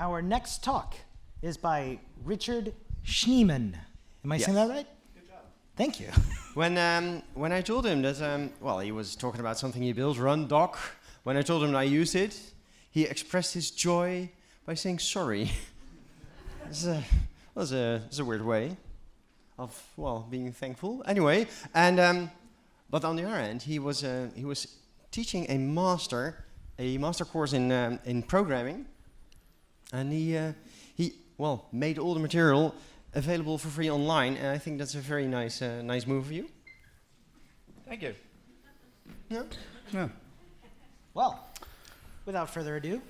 Our next talk is by Richard Schneeman. Am I saying that right? Good job. Thank you. When I told him that, he was talking about something he built, Run Doc. When I told him I used it, he expressed his joy by saying sorry. It's a weird way of being thankful. Anyway, and but on the other hand, he was teaching a master course in programming, and he made all the material available for free online, and I think that's a very nice move of you. Thank you. Yeah. Well, without further ado,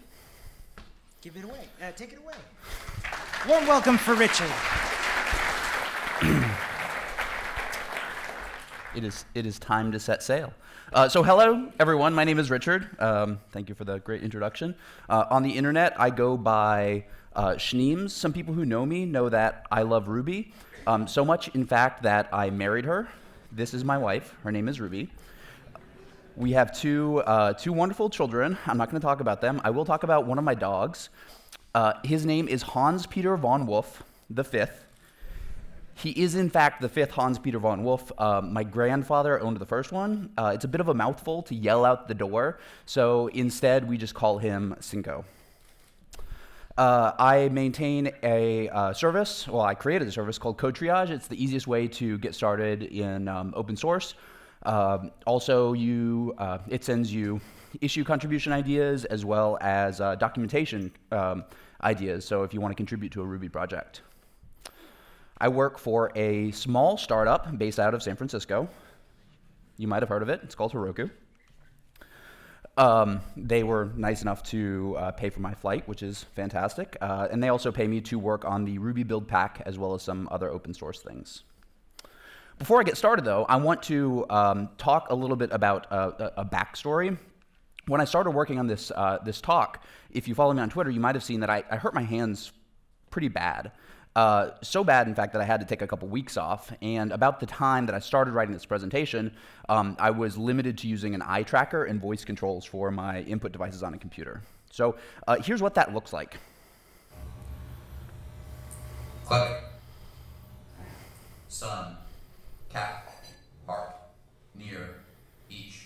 give it away. Take it away. Warm welcome for Richard. It is time to set sail. So hello, everyone. My name is Richard. Thank you for the great introduction. On the internet, I go by Schneems. Some people who know me know that I love Ruby. So much, in fact, that I married her. This is my wife. Her name is Ruby. We have two wonderful children. I'm not going to talk about them. I will talk about one of my dogs. His name is Hans Peter von Wolf, the fifth. He is, in fact, the fifth Hans Peter von Wolf. My grandfather owned the first one. It's a bit of a mouthful to yell out the door, so instead we just call him Cinco. I maintain a service. Well, I created a service called Triage. It's the easiest way to get started in open source. Also, it sends you issue contribution ideas as well as documentation ideas, so if you want to contribute to a Ruby project. I work for a small startup based out of San Francisco. You might have heard of it. It's called EuRuKo. They were nice enough to pay for my flight, which is fantastic. And they also pay me to work on the Ruby build pack as well as some other open source things. Before I get started, though, I want to talk a little bit about a backstory. When I started working on this talk, if you follow me on Twitter, you might have seen that I hurt my hands pretty bad. So bad, in fact, that I had to take a couple weeks off. And about the time that I started writing this presentation, I was limited to using an eye tracker and voice controls for my input devices on a computer. So here's what that looks like. Click. Sun. Cap. Heart. Near. Each.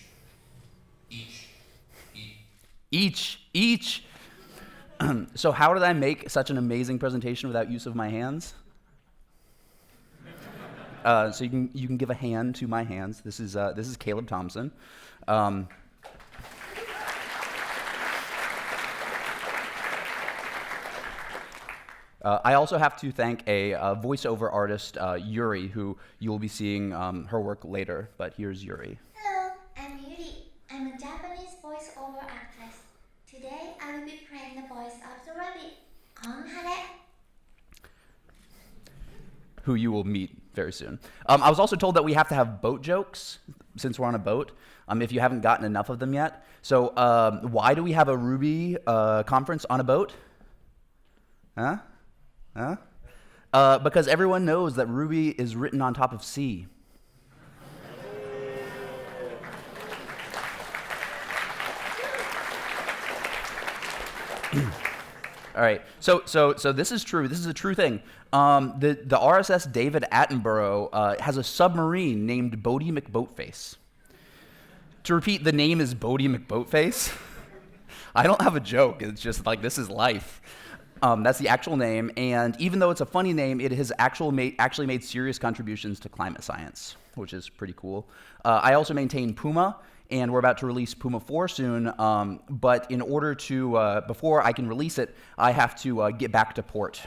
So how did I make such an amazing presentation without use of my hands? So you can give a hand to my hands. This is Caleb Thompson. I also have to thank a voiceover artist, Yuri, who you will be seeing her work later. But here's Yuri. Hello, I'm Yuri. I'm a Japanese voiceover actress. Today I will be playing the voice of the rabbit, Konhare, who you will meet very soon. I was also told that we have to have boat jokes since we're on a boat, if you haven't gotten enough of them yet. So why do we have a Ruby conference on a boat? Huh? Because everyone knows that Ruby is written on top of C. All right, so this is true. This is a true thing. The RSS David Attenborough has a submarine named Bodie McBoatface. To repeat, the name is Bodie McBoatface. I don't have a joke. It's just like, this is life. That's the actual name, and even though it's a funny name, it has actually made serious contributions to climate science, which is pretty cool. I also maintain Puma, and we're about to release Puma 4 soon, but in order to, before I can release it, I have to get back to port.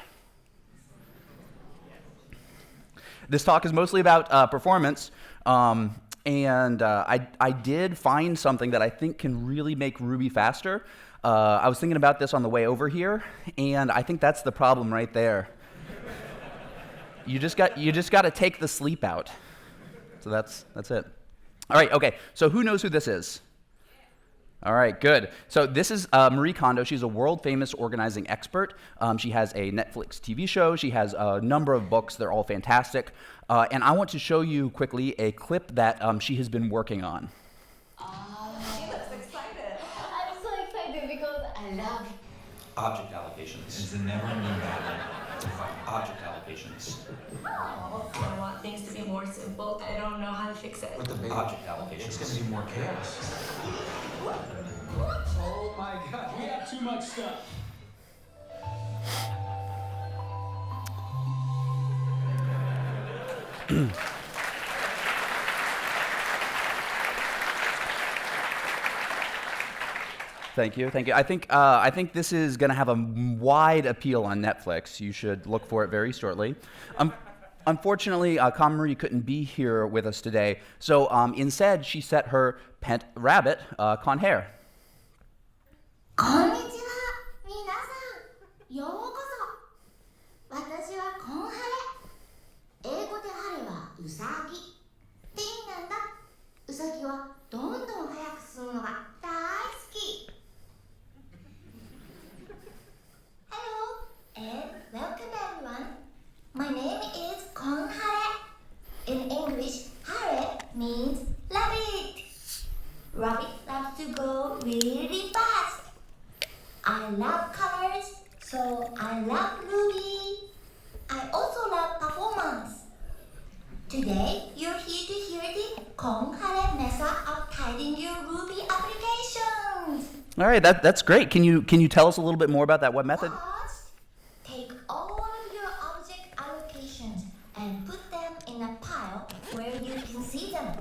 This talk is mostly about performance, and I did find something that I think can really make Ruby faster. I was thinking about this on the way over here, and I think that's the problem right there. You just got to take the sleep out. So that's it. All right, okay. So who knows who this is? All right, good. So this is Marie Kondo. She's a world-famous organizing expert. She has a Netflix TV show. She has a number of books. They're all fantastic. And I want to show you quickly a clip that she has been working on. She looks excited. I'm so excited because I love Object allocations. It's a never-ending battle to find Object allocations. Oh, I want things to be more simple. I don't know how to fix it. with the big. Object allocations. It's gonna be more chaos. Oh my god, we have too much stuff. Thank you, thank you. I think this is going to have a wide appeal on Netflix. You should look for it very shortly. Unfortunately, Marie couldn't be here with us today, so instead she set her pet rabbit, Con Hair. こんにちは、皆さん。ようこそ。私はコンハレ。英語でハレはウサギ。って意味なんだ。ウサギはどんどん速く進むのが大好き。Hello and welcome everyone. My name is Kon Hare. In English, hare means rabbit. Rabbit loves to go really fast. I love colors, so I love Ruby. I also love performance. Today, you're here to hear the Kon Hare method of tidying your Ruby applications. All right, that's great. Can you tell us a little bit more about that? What method? First, take all of your object allocations and put them in a pile where you can see them.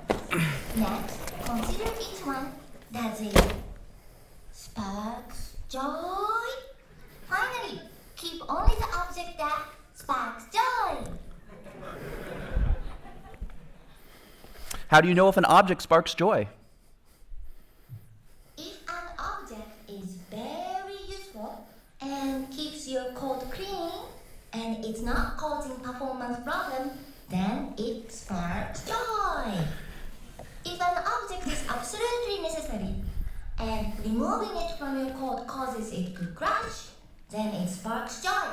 Next, consider each one. Does it sparks joy? Finally, keep only the object that sparks joy. How do you know if an object sparks joy? If an object is very useful and keeps your code clean and it's not causing performance problem, then it sparks joy. If an object is absolutely necessary and removing it from your code causes it to crash, then it sparks joy.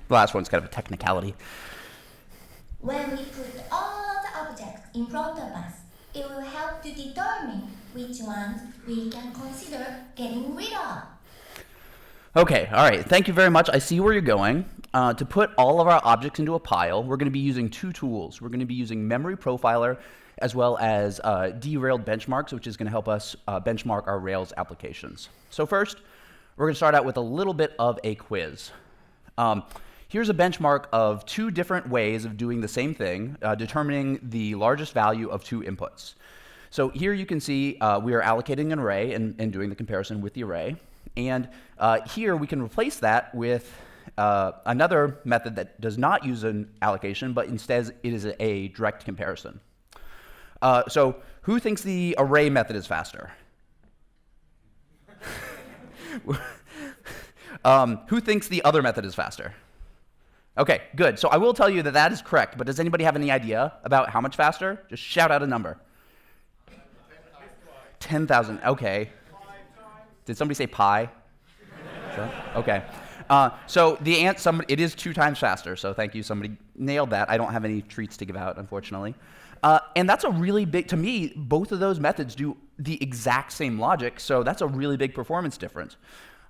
The last one's kind of a technicality. When we put all the objects in front of us, it will help to determine which ones we can consider getting rid of. Okay, all right. Thank you very much. I see where you're going. To put all of our objects into a pile, we're going to be using two tools. We're going to be using Memory Profiler as well as derailed benchmarks, which is going to help us benchmark our Rails applications. So first, we're going to start out with a little bit of a quiz. Here's a benchmark of two different ways of doing the same thing, determining the largest value of two inputs. So here you can see we are allocating an array and doing the comparison with the array. And here we can replace that with another method that does not use an allocation, but instead it is a direct comparison. So who thinks the array method is faster? Who thinks the other method is faster? Okay, good. So I will tell you that that is correct, but does anybody have any idea about how much faster? Just shout out a number. 10,000, okay. Did somebody say pi? Okay. So the it is 2 times faster, so thank you, somebody nailed that. I don't have any treats to give out, unfortunately. And that's a really big, to me, both of those methods do the exact same logic, so that's a really big performance difference.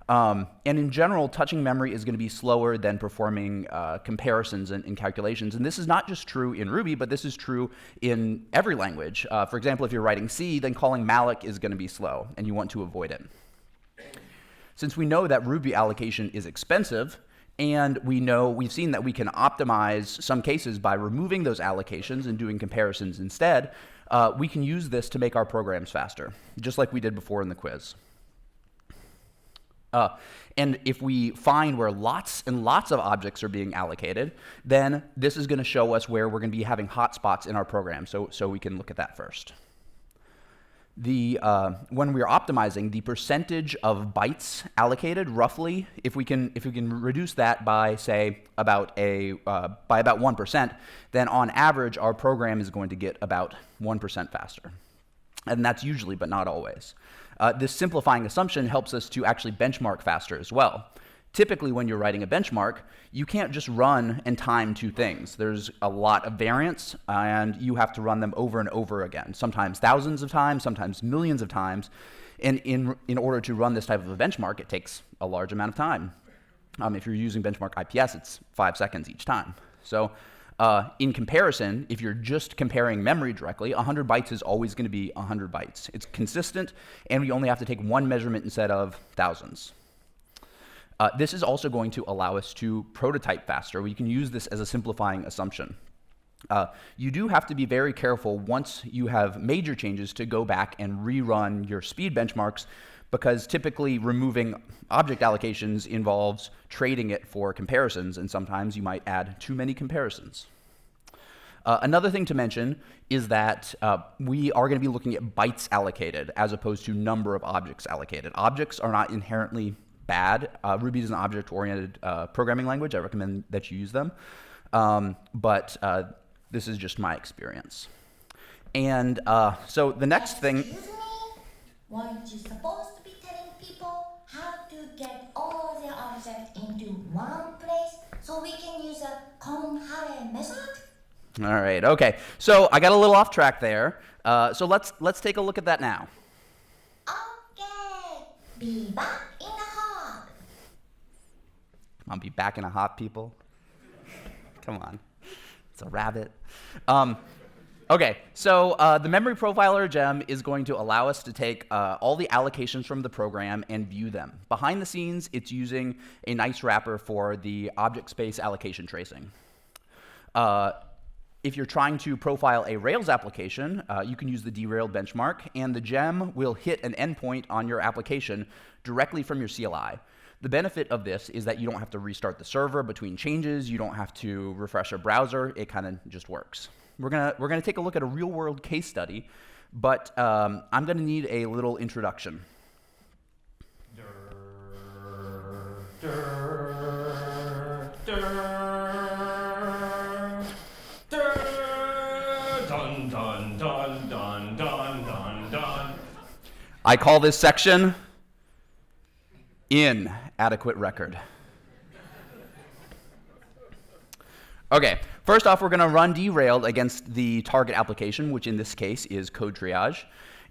And in general, touching memory is going to be slower than performing comparisons and calculations. And this is not just true in Ruby, but this is true in every language. For example, if you're writing C, then calling malloc is going to be slow, and you want to avoid it. Since we know that Ruby allocation is expensive, and we've seen that we can optimize some cases by removing those allocations and doing comparisons instead, we can use this to make our programs faster, just like we did before in the quiz. And if we find where lots and lots of objects are being allocated, then this is going to show us where we're going to be having hotspots in our program, so we can look at that first. When we're optimizing, the percentage of bytes allocated, roughly, if we can reduce that by, say, about 1%, then on average, our program is going to get about 1% faster. And that's usually, but not always. This simplifying assumption helps us to actually benchmark faster as well. Typically, when you're writing a benchmark, you can't just run and time two things. There's a lot of variance, and you have to run them over and over again, sometimes thousands of times, sometimes millions of times. And in order to run this type of a benchmark, it takes a large amount of time. If you're using benchmark IPS, it's 5 seconds each time. So in comparison, if you're just comparing memory directly, 100 bytes is always going to be 100 bytes. It's consistent, and we only have to take one measurement instead of thousands. This is also going to allow us to prototype faster. We can use this as a simplifying assumption. You do have to be very careful once you have major changes to go back and rerun your speed benchmarks, because typically removing object allocations involves trading it for comparisons, and sometimes you might add too many comparisons. Another thing to mention is that we are going to be looking at bytes allocated as opposed to number of objects allocated. Objects are not inherently bad. Ruby is an object-oriented programming language. I recommend that you use them. But this is just my experience. And so the next thing... Excuse me? Weren't you supposed to be telling people how to get all their objects into one place so we can use a Konghare method? All right, okay. So I got a little off track there. So let's take a look at that now. Okay, be back in the hub. I'll be back in a hop, people. Come on. It's a rabbit. Okay, so the memory profiler gem is going to allow us to take all the allocations from the program and view them. Behind the scenes, it's using a nice wrapper for the object space allocation tracing. If you're trying to profile a Rails application, you can use the derailed benchmark, and the gem will hit an endpoint on your application directly from your CLI. The benefit of this is that you don't have to restart the server between changes, you don't have to refresh a browser, it kind of just works. We're gonna take a look at a real-world case study, but I'm gonna need a little introduction. Dun, dun, dun, dun, dun, dun, dun. I call this section inadequate record. Okay, first off, we're going to run derailed against the target application, which in this case is code triage,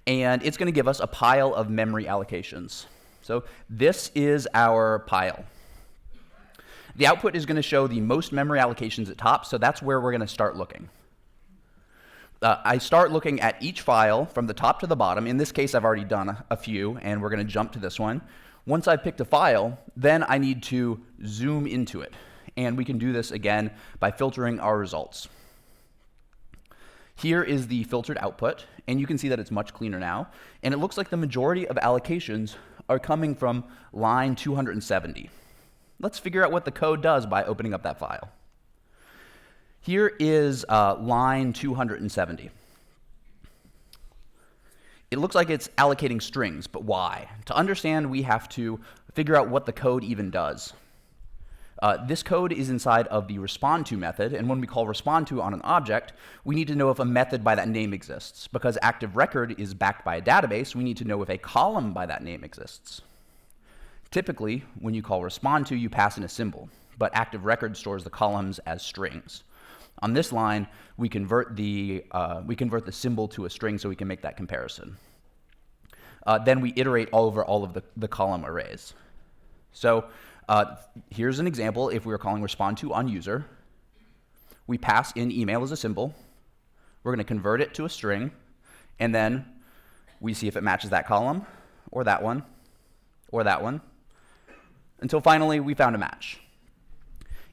and it's going to give us a pile of memory allocations. So this is our pile. The output is going to show the most memory allocations at top, so that's where we're going to start looking. I start looking at each file from the top to the bottom. In this case, I've already done a few, and we're going to jump to this one. Once I've picked a file, then I need to zoom into it. And we can do this again by filtering our results. Here is the filtered output, and you can see that it's much cleaner now. And it looks like the majority of allocations are coming from line 270. Let's figure out what the code does by opening up that file. Here is line 270. It looks like it's allocating strings, but why? To understand, we have to figure out what the code even does. This code is inside of the respond_to method, and when we call respond_to on an object, we need to know if a method by that name exists. Because active record is backed by a database, we need to know if a column by that name exists. Typically, when you call respond_to, you pass in a symbol, but active record stores the columns as strings. On this line, we convert the symbol to a string so we can make that comparison. Then we iterate over all of the column arrays. So here's an example. If we were calling respond_to on user, we pass in email as a symbol. We're going to convert it to a string, and then we see if it matches that column, or that one, until finally we found a match.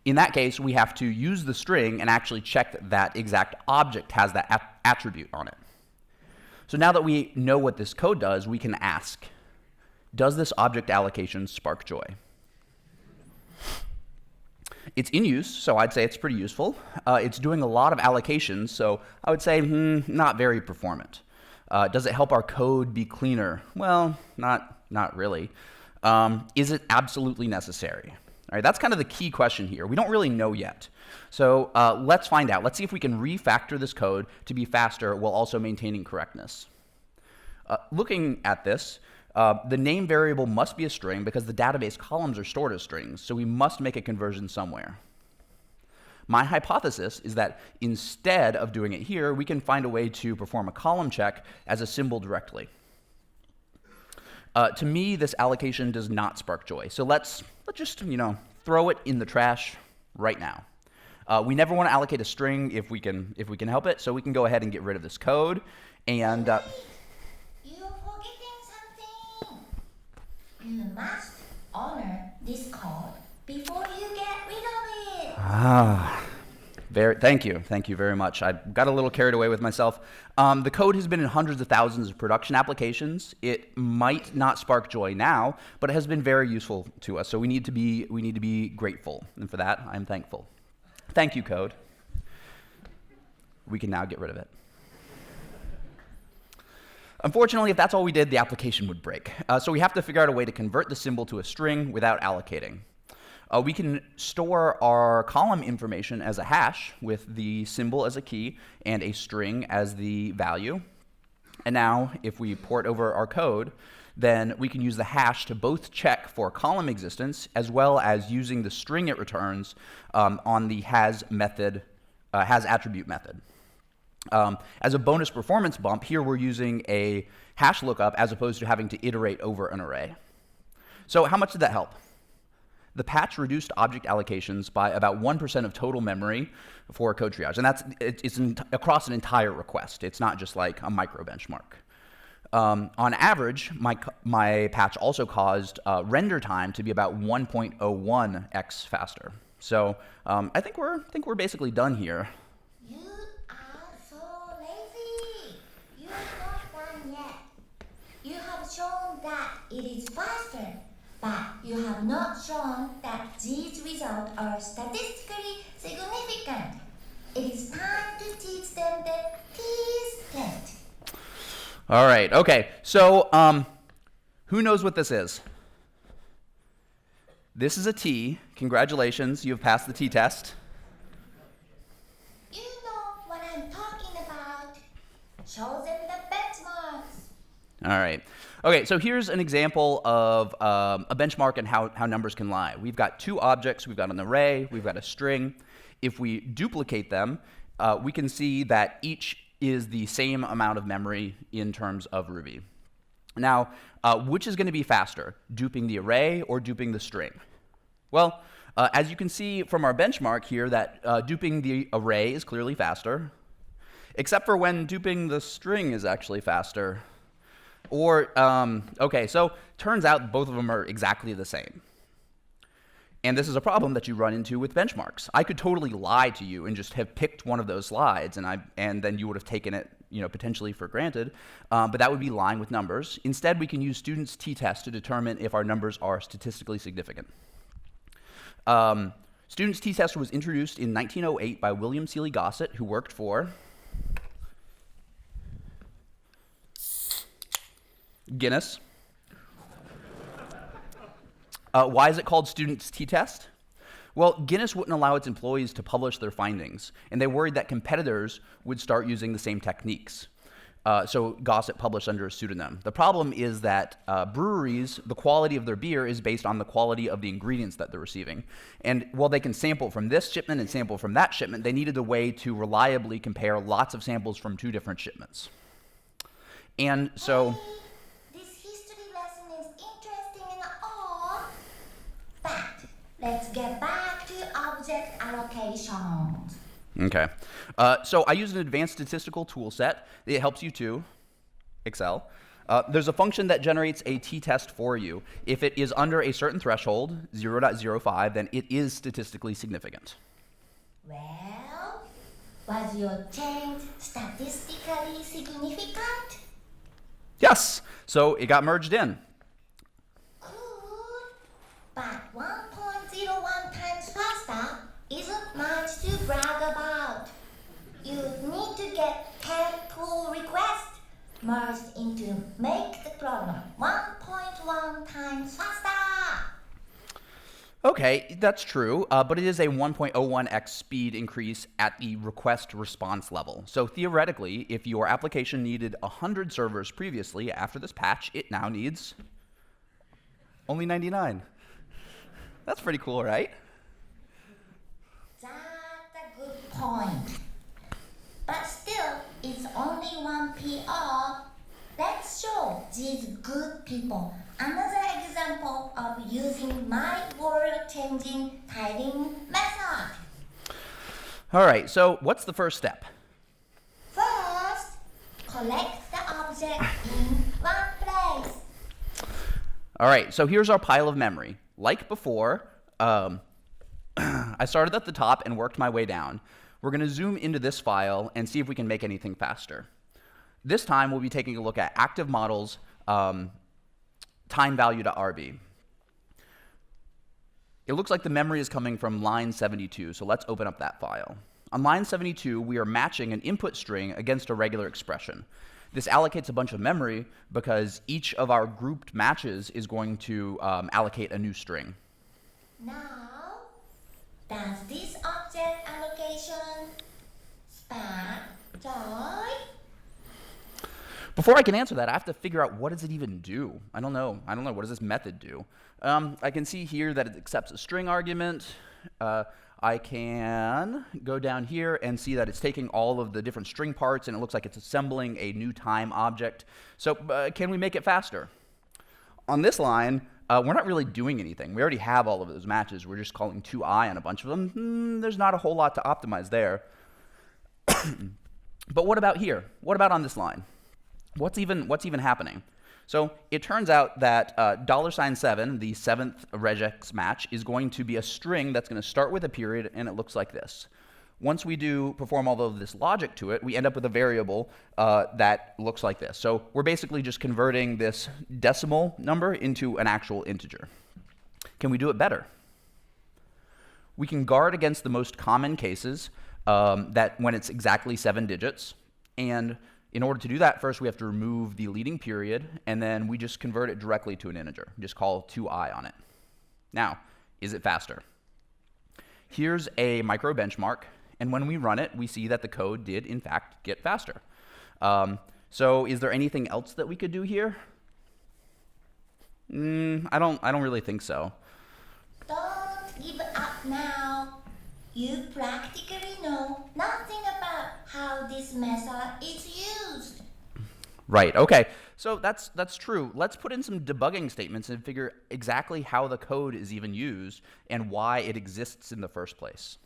In that case, we have to use the string and actually check that that exact object has that attribute on it. So now that we know what this code does, we can ask, does this object allocation spark joy? It's in use, so I'd say it's pretty useful. It's doing a lot of allocations, so I would say not very performant. Does it help our code be cleaner? Well, not really. Is it absolutely necessary? All right, that's kind of the key question here. We don't really know yet. So let's find out. Let's see if we can refactor this code to be faster while also maintaining correctness. Looking at this, The name variable must be a string because the database columns are stored as strings, so we must make a conversion somewhere. My hypothesis is that instead of doing it here, we can find a way to perform a column check as a symbol directly. To me, this allocation does not spark joy, so let's just throw it in the trash right now. We never want to allocate a string if we can help it, so we can go ahead and get rid of this code. And You're forgetting something. You must honor this code before you get rid of it. Thank you very much. I got a little carried away with myself. The code has been in hundreds of thousands of production applications. It might not spark joy now, but it has been very useful to us. So we need to be grateful, and for that, I'm thankful. Thank you, code. We can now get rid of it. Unfortunately, if that's all we did, the application would break. So we have to figure out a way to convert the symbol to a string without allocating. We can store our column information as a hash with the symbol as a key and a string as the value. And now, if we port over our code, then we can use the hash to both check for column existence as well as using the string it returns on the has attribute method. As a bonus performance bump, here we're using a hash lookup as opposed to having to iterate over an array. So how much did that help? The patch reduced object allocations by about 1% of total memory for code triage, and it's across an entire request. It's not just like a micro benchmark. On average, my patch also caused render time to be about 1.01x faster. So I think we're basically done here. You are so lazy. You're not done yet. You have shown that it is faster, but you have not shown that these results are statistically significant. It is time to teach them the Ttest. All right, okay, so who knows what this is? This is a T. Congratulations, you have passed the Ttest. You know what I'm talking about. Show them the benchmarks. All right. Okay, so here's an example of a benchmark and how numbers can lie. We've got two objects. We've got an array. We've got a string. If we duplicate them, we can see that each is the same amount of memory in terms of Ruby. Now, which is going to be faster, duping the array or duping the string? Well, as you can see from our benchmark here, that duping the array is clearly faster, except for when duping the string is actually faster. Or, okay, so turns out both of them are exactly the same. And this is a problem that you run into with benchmarks. I could totally lie to you and just have picked one of those slides, and then you would have taken it, potentially for granted, but that would be lying with numbers. Instead, we can use students' Ttest to determine if our numbers are statistically significant. Students' Ttest was introduced in 1908 by William Seeley Gossett, who worked for Guinness. Why is it called Students' Ttest? Well, Guinness wouldn't allow its employees to publish their findings, and they worried that competitors would start using the same techniques. So Gossett published under a pseudonym. The problem is that breweries, the quality of their beer is based on the quality of the ingredients that they're receiving. And while they can sample from this shipment and sample from that shipment, they needed a way to reliably compare lots of samples from two different shipments. And so... Let's get back to object allocations. Okay. So I use an advanced statistical tool set. It helps you to Excel. There's a function that generates a Ttest for you. If it is under a certain threshold, 0.05, then it is statistically significant. Well, was your change statistically significant? Yes. So it got merged in. Good. But 1.01 times faster isn't much to brag about. You need to get 10 pull requests merged into make the problem 1.1 times faster. Okay, that's true, but it is a 1.01x speed increase at the request response level. So theoretically, if your application needed 100 servers previously, after this patch, it now needs only 99. That's pretty cool, right? That's a good point. But still, it's only one PR. Let's show these good people another example of using my world-changing tidying method. All right, so what's the first step? First, collect the object in one place. All right, so here's our pile of memory. Like before, I started at the top and worked my way down. We're going to zoom into this file and see if we can make anything faster. This time, we'll be taking a look at active models time value to RB. It looks like the memory is coming from line 72, so let's open up that file. On line 72, we are matching an input string against a regular expression. This allocates a bunch of memory because each of our grouped matches is going to allocate a new string. Now, does this object allocation span joy? Before I can answer that, I have to figure out what does it even do. I don't know. What does this method do? I can see here that it accepts a string argument. I can go down here and see that it's taking all of the different string parts, and it looks like it's assembling a new time object. So can we make it faster? On this line, we're not really doing anything. We already have all of those matches. We're just calling 2i on a bunch of them. There's not a whole lot to optimize there. But what about here? What about on this line? What's even happening? So it turns out that $7, the 7th regex match, is going to be a string that's going to start with a period, and it looks like this. Once we perform all of this logic to it, we end up with a variable that looks like this. So we're basically just converting this decimal number into an actual integer. Can we do it better? We can guard against the most common cases that when it's exactly 7 digits, and in order to do that, first we have to remove the leading period, and then we just convert it directly to an integer. Just call 2i on it. Now, is it faster? Here's a micro benchmark, and when we run it, we see that the code did, in fact, get faster. So is there anything else that we could do here? I don't really think so. Don't give up now. You practically know nothing about how this method is used. Right, okay. So that's true. Let's put in some debugging statements and figure exactly how the code is even used and why it exists in the first place.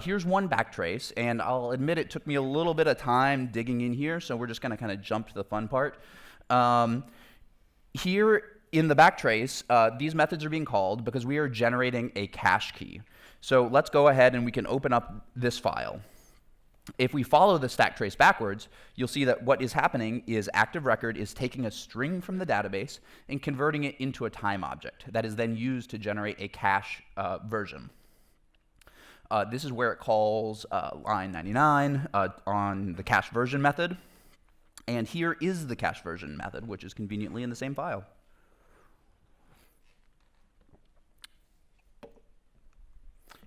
Here's one backtrace, and I'll admit it took me a little bit of time digging in here, so we're just going to kind of jump to the fun part. Here in the backtrace, these methods are being called because we are generating a cache key. So let's go ahead and we can open up this file. If we follow the stack trace backwards, you'll see that what is happening is active record is taking a string from the database and converting it into a time object that is then used to generate a cache version. This is where it calls line 99 on the cache version method. And here is the cache version method, which is conveniently in the same file.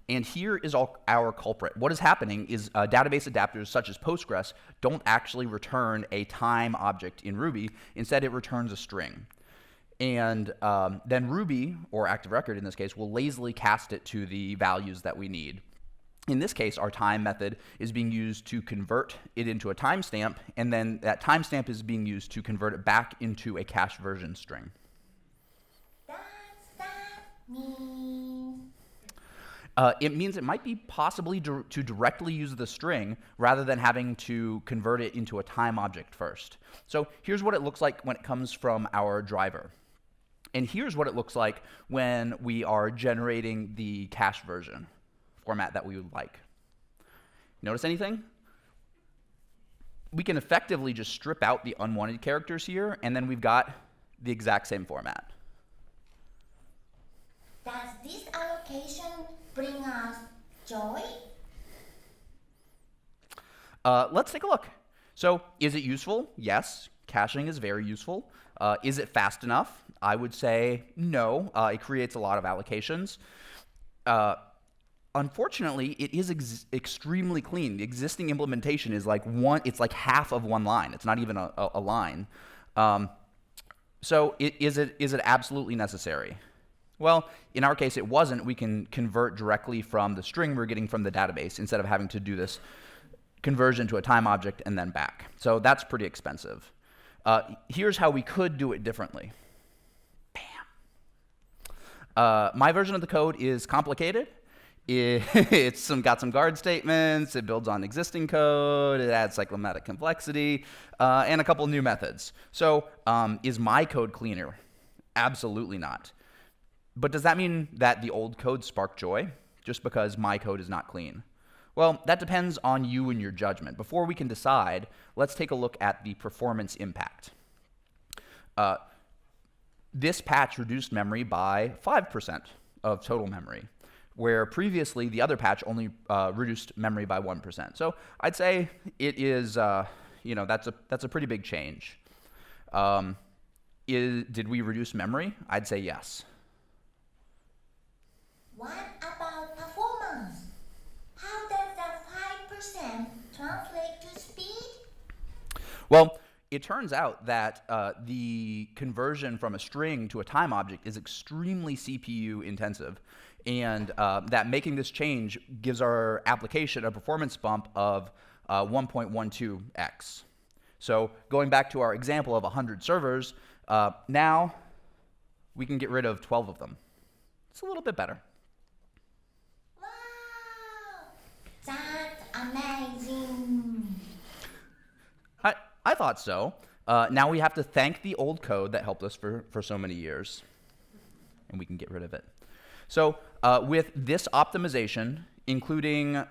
And here is our culprit. What is happening is database adapters such as Postgres don't actually return a time object in Ruby. Instead, it returns a string. And then Ruby, or Active Record in this case, will lazily cast it to the values that we need. In this case, our time method is being used to convert it into a timestamp, and then that timestamp is being used to convert it back into a cache version string. Does that mean? It means it might be possibly to directly use the string rather than having to convert it into a time object first. So here's what it looks like when it comes from our driver. And here's what it looks like when we are generating the cache version format that we would like. Notice anything? We can effectively just strip out the unwanted characters here, and then we've got the exact same format. Does this allocation bring us joy? Let's take a look. So is it useful? Yes. caching is very useful. Is it fast enough? I would say no. It creates a lot of allocations. Unfortunately, it is extremely clean. The existing implementation is like it's like half of one line. It's not even a line. So is it absolutely necessary? Well, in our case, it wasn't. We can convert directly from the string we're getting from the database instead of having to do this conversion to a time object and then back. So that's pretty expensive. Here's how we could do it differently. Bam. My version of the code is complicated. It's got some guard statements, it builds on existing code, it adds cyclomatic complexity, and a couple new methods. So is my code cleaner? Absolutely not. But does that mean that the old code sparked joy just because my code is not clean? Well, that depends on you and your judgment. Before we can decide, let's take a look at the performance impact. This patch reduced memory by 5% of total memory, where previously the other patch only reduced memory by 1%. So I'd say it is, that's a pretty big change. Did we reduce memory? I'd say yes. What about performance? How does the 5% translate to speed? Well, it turns out that the conversion from a string to a time object is extremely CPU intensive, and that making this change gives our application a performance bump of 1.12x. So going back to our example of 100 servers, now we can get rid of 12 of them. It's a little bit better. Wow! That's amazing! I thought so. Now we have to thank the old code that helped us for so many years, and we can get rid of it. So with this optimization, including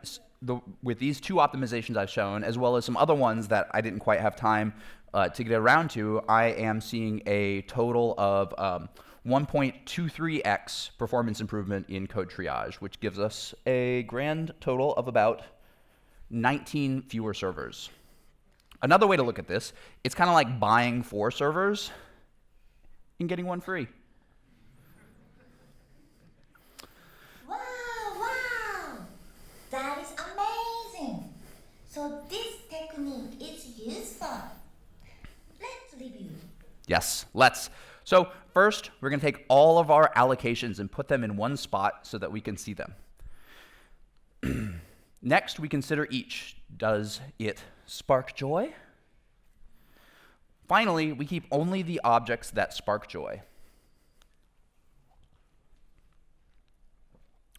with these two optimizations I've shown, as well as some other ones that I didn't quite have time to get around to, I am seeing a total of 1.23x performance improvement in code triage, which gives us a grand total of about 19 fewer servers. Another way to look at this, it's kind of like buying 4 servers and getting 1 free. Wow! That is amazing! So this technique is useful. Let's review. Yes, let's. So first, we're going to take all of our allocations and put them in one spot so that we can see them. Next, we consider each. Does it spark joy? Finally, we keep only the objects that spark joy.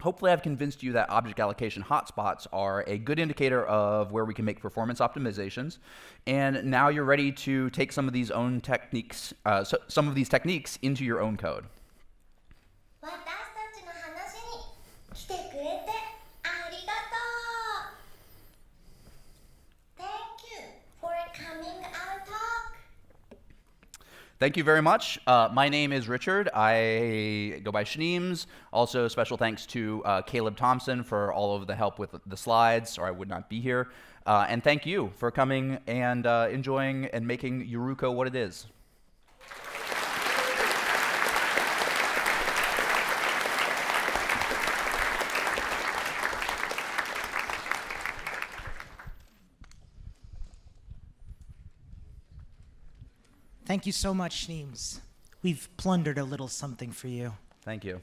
Hopefully, I've convinced you that object allocation hotspots are a good indicator of where we can make performance optimizations. And now you're ready to take some of these some of these techniques into your own code. 私たちの話に来てくれてありがとう。Thank you for coming our talk. Thank you very much. My name is Richard. I go by Schneeman. Also, special thanks to Caleb Thompson for all of the help with the slides, or I would not be here. And thank you for coming and enjoying and making EuRuKo what it is. Thank you so much, Schneeman. We've plundered a little something for you. Thank you.